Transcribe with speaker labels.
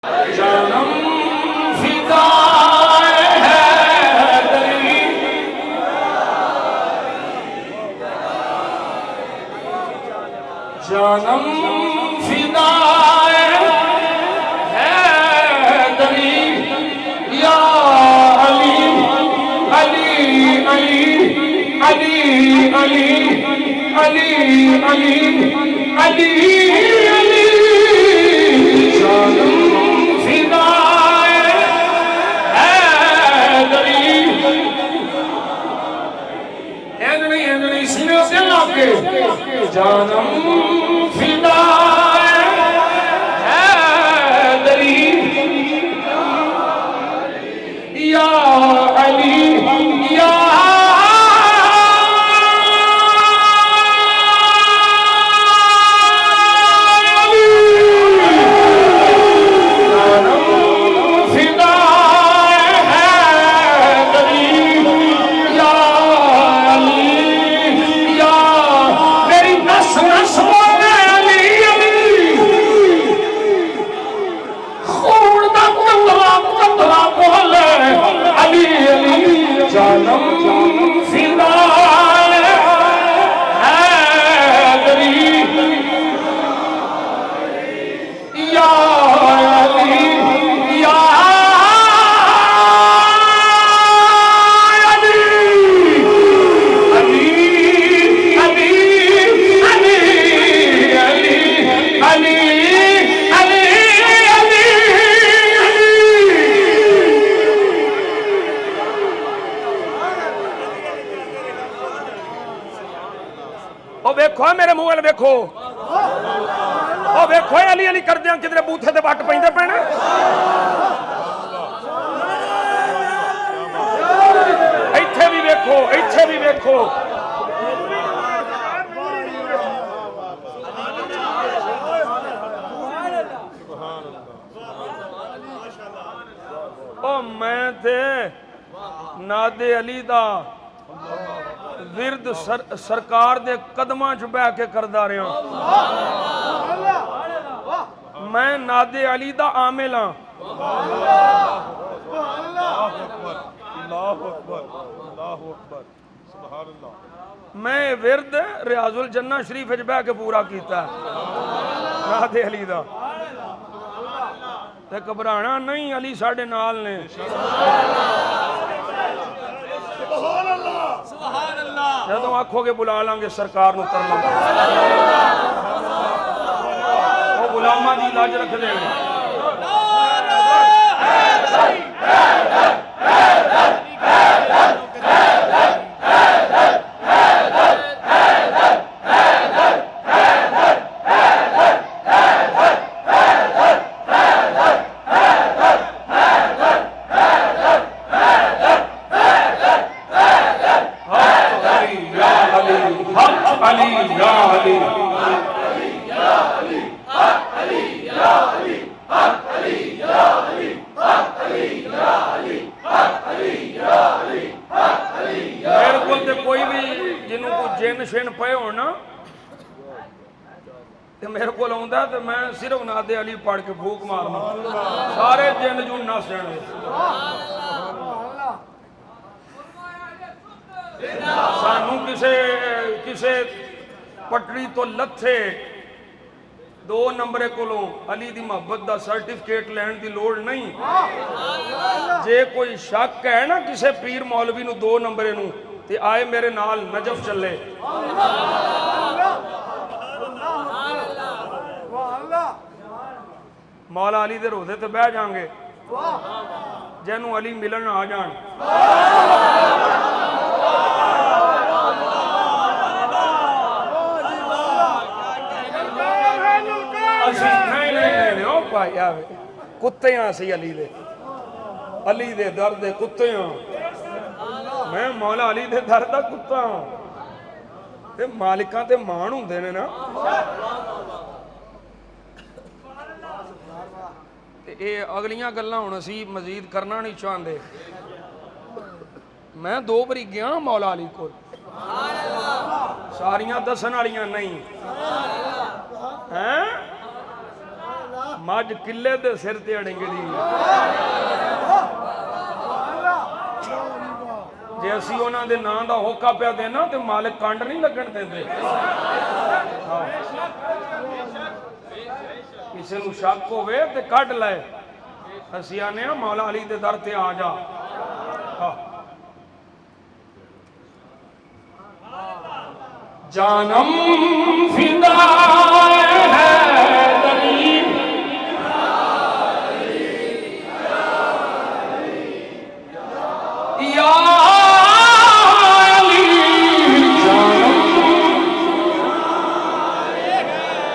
Speaker 1: जानम फिदा है दरी, जानम फिदा है दरी, या अली अली अली अली अली अली अली अली अली, जानम फिदा है दरी। नहीं सीने से लाके जानम फिदा है दरी, या अली या जानम फिदा है दरी, या अली या अली अली अली अली अली अली अली अली। ओ वेखो मेरे मुंह वाल वेखो, ओ वेखो अली अली कर दिया किधरे बूथे ते वट पैंदे पैण। इत्थे भी वेखो, इत्थे भी वेखो। ओ मैं ते नादे अली दा विरद सरकार दे कदमां च बह के करदा रहा। मैं नादे अली दा आमिल हां। मैं विरद रियाजुल जन्ना शरीफ च बह के पूरा कीता नादे अली दा। ते घबराना नहीं, अली साडे नाल ने। जदों आखोगे बुला लांगे सरकार नूं कर लांगे, वो गुलामां दी लाज रख देंगे। मेरे को आउंदा ते मैं सिर्फ नादे अली पढ़ के फूक मारना, सारे जिन जून नस जाने। सानू किसे किसे पटड़ी तो लथे 2 नंबरे कोलों अली दी मोहब्बत दा सर्टिफिकेट लैण दी लोड़ नहीं। जे कोई शक है ना किसे पीर मौलवी नू 2 नंबरे नू, ते आए मेरे नाल नजफ चले। मौला अली दे रोज़े ते बह जाएंगे, जैनू अली मिलन आ जान। कुत्ते सी अली दे दर दे कुत्ते। मैं मौला अली दे दर दा कुत्ता ते मालिकां ते मान हुंदे ने ना। ये अगलियां गल्लां हुण असीं मजीद करना नहीं चाहते। मैं 2 बारी गया मौला अली को, सारियां दसन वालियां नहीं हैं। मझ किले दे सिर ते अड़ंगड़ी जे असी उन्हां दे नां दा होका पिया देना ते मालिक कंड नहीं लगन देंदे। किसी नूं शक होवे ते कढ लै, असी आने मौला अली दे दर ते आ जा। जानम फिदा